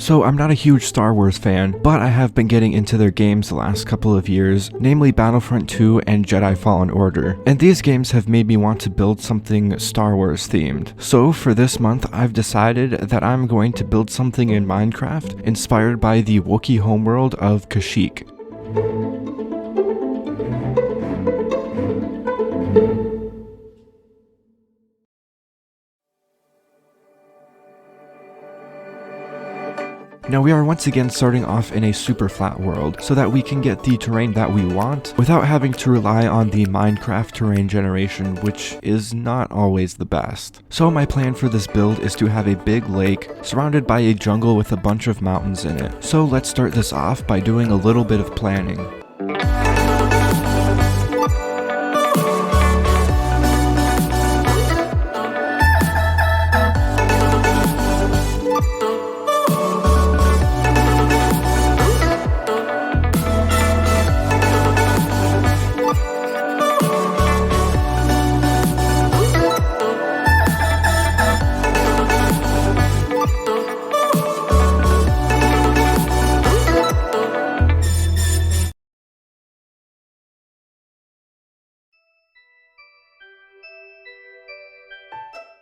So I'm not a huge Star Wars fan, but I have been getting into their games the last couple of years, namely Battlefront 2 and Jedi Fallen Order. And these games have made me want to build something Star Wars themed. So for this month, I've decided that I'm going to build something in Minecraft inspired by the Wookiee homeworld of Kashyyyk. Now we are once again starting off in a super flat world, so that we can get the terrain that we want without having to rely on the Minecraft terrain generation, which is not always the best. So my plan for this build is to have a big lake surrounded by a jungle with a bunch of mountains in it. So let's start this off by doing a little bit of planning.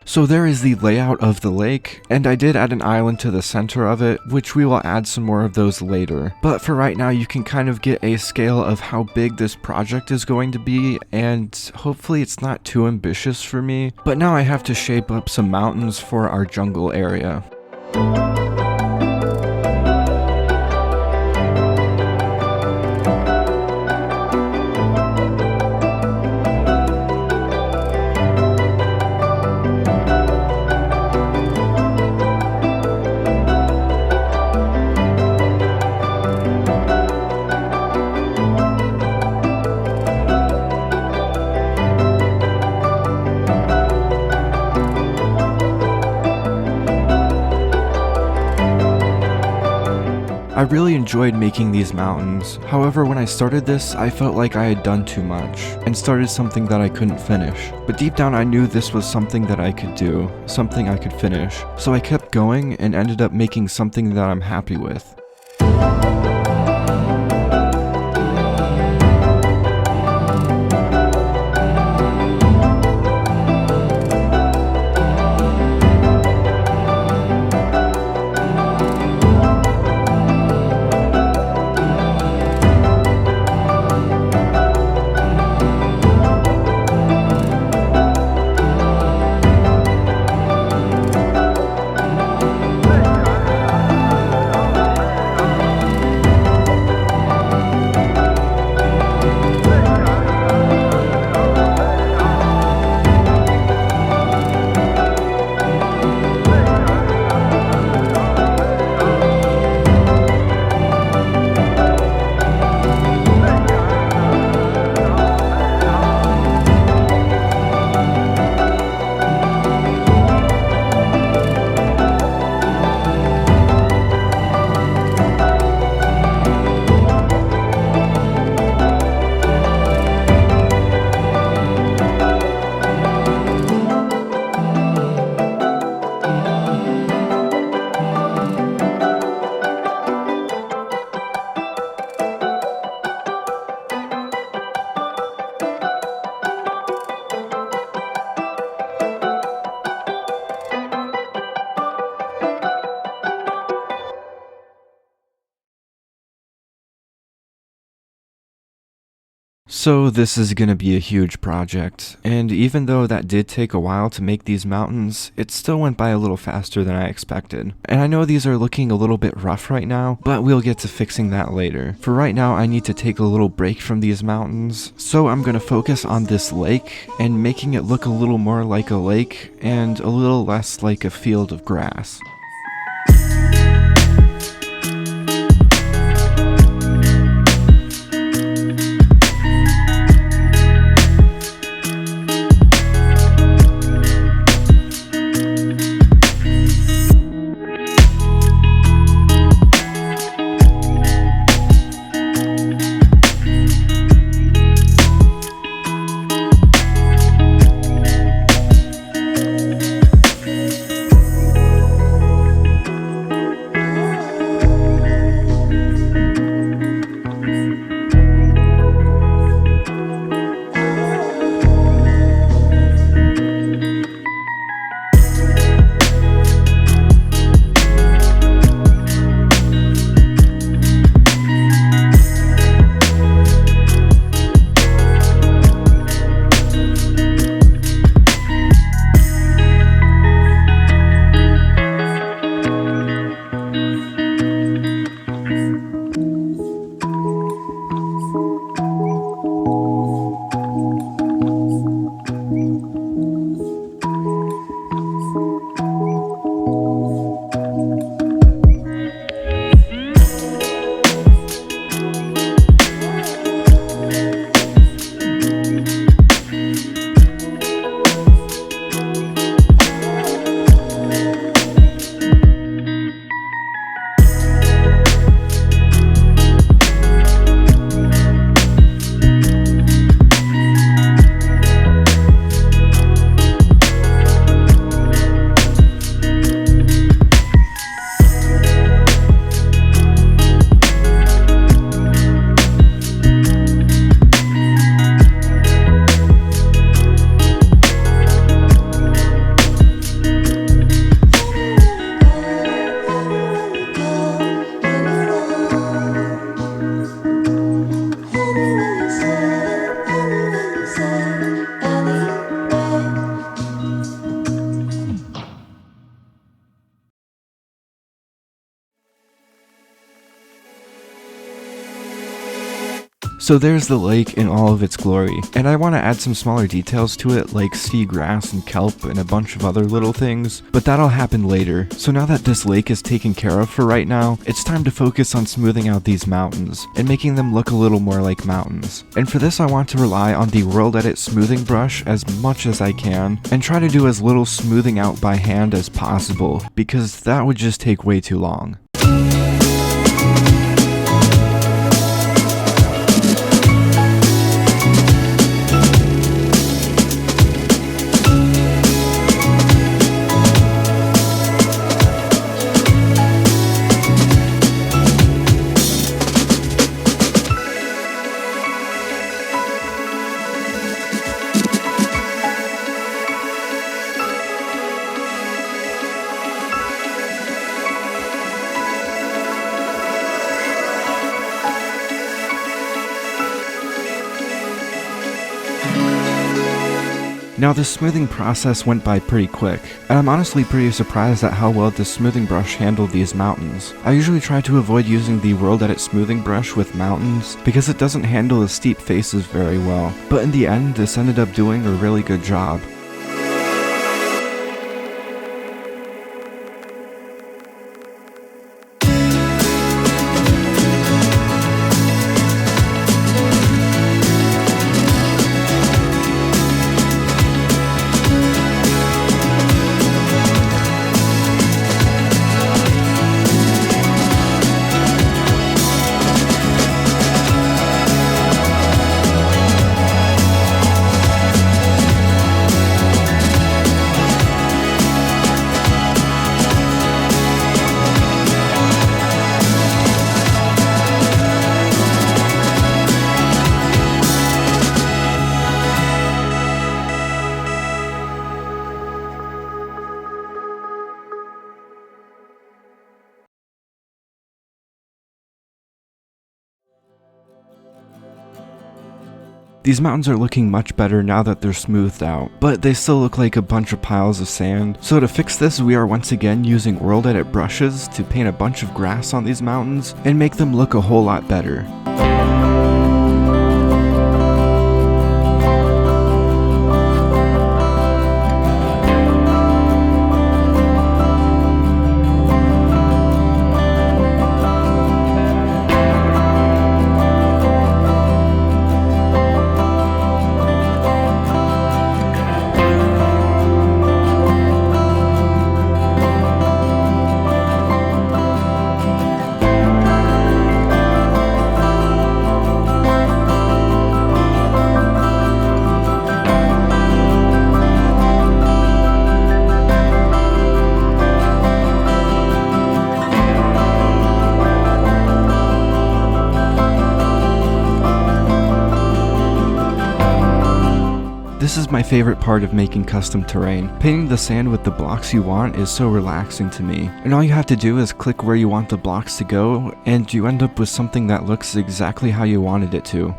So there is the layout of the lake, and I did add an island to the center of it, which we will add some more of those later. But for right now, you can kind of get a scale of how big this project is going to be, and hopefully it's not too ambitious for me. But now I have to shape up some mountains for our jungle area. I really enjoyed making these mountains. However, when I started this, I felt like I had done too much and started something that I couldn't finish. But deep down I knew this was something that I could do, something I could finish. So I kept going and ended up making something that I'm happy with. So this is gonna be a huge project, and even though that did take a while to make these mountains, it still went by a little faster than I expected. And I know these are looking a little bit rough right now, but we'll get to fixing that later. For right now, I need to take a little break from these mountains, so I'm gonna focus on this lake and making it look a little more like a lake and a little less like a field of grass. So there's the lake in all of its glory, and I want to add some smaller details to it like sea grass and kelp and a bunch of other little things, but that'll happen later. So now that this lake is taken care of for right now, it's time to focus on smoothing out these mountains and making them look a little more like mountains. And for this I want to rely on the World Edit smoothing brush as much as I can and try to do as little smoothing out by hand as possible, because that would just take way too long. Now this smoothing process went by pretty quick, and I'm honestly pretty surprised at how well this smoothing brush handled these mountains. I usually try to avoid using the World Edit smoothing brush with mountains because it doesn't handle the steep faces very well, but in the end this ended up doing a really good job. These mountains are looking much better now that they're smoothed out, but they still look like a bunch of piles of sand. So to fix this, we are once again using World Edit brushes to paint a bunch of grass on these mountains and make them look a whole lot better. This is my favorite part of making custom terrain. Painting the sand with the blocks you want is so relaxing to me, and all you have to do is click where you want the blocks to go, and you end up with something that looks exactly how you wanted it to.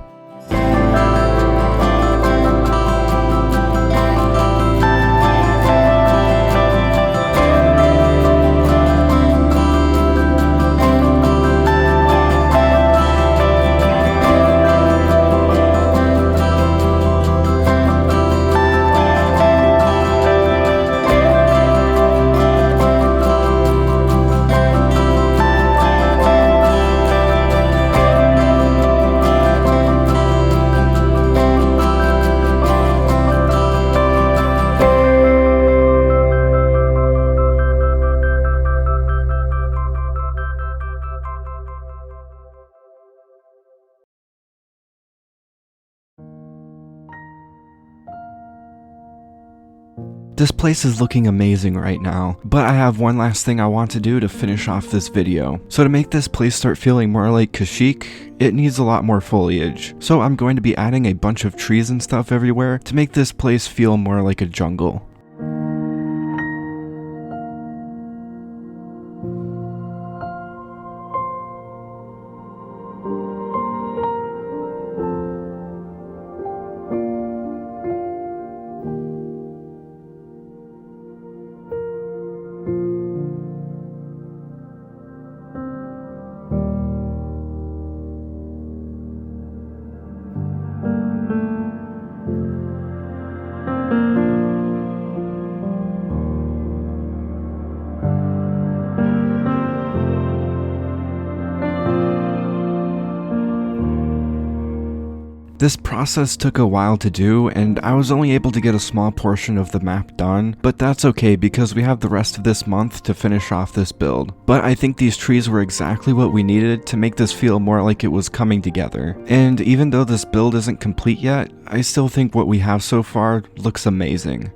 This place is looking amazing right now, but I have one last thing I want to do to finish off this video. So to make this place start feeling more like Kashyyyk, it needs a lot more foliage. So I'm going to be adding a bunch of trees and stuff everywhere to make this place feel more like a jungle. This process took a while to do, and I was only able to get a small portion of the map done, but that's okay because we have the rest of this month to finish off this build. But I think these trees were exactly what we needed to make this feel more like it was coming together. And even though this build isn't complete yet, I still think what we have so far looks amazing.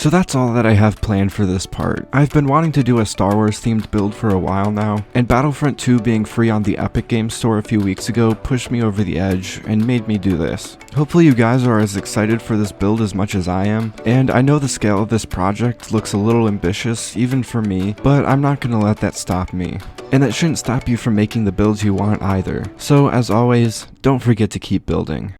So that's all that I have planned for this part. I've been wanting to do a Star Wars themed build for a while now, and Battlefront 2 being free on the Epic Games Store a few weeks ago pushed me over the edge and made me do this. Hopefully you guys are as excited for this build as much as I am, and I know the scale of this project looks a little ambitious even for me, but I'm not gonna let that stop me. And that shouldn't stop you from making the builds you want either. So as always, don't forget to keep building.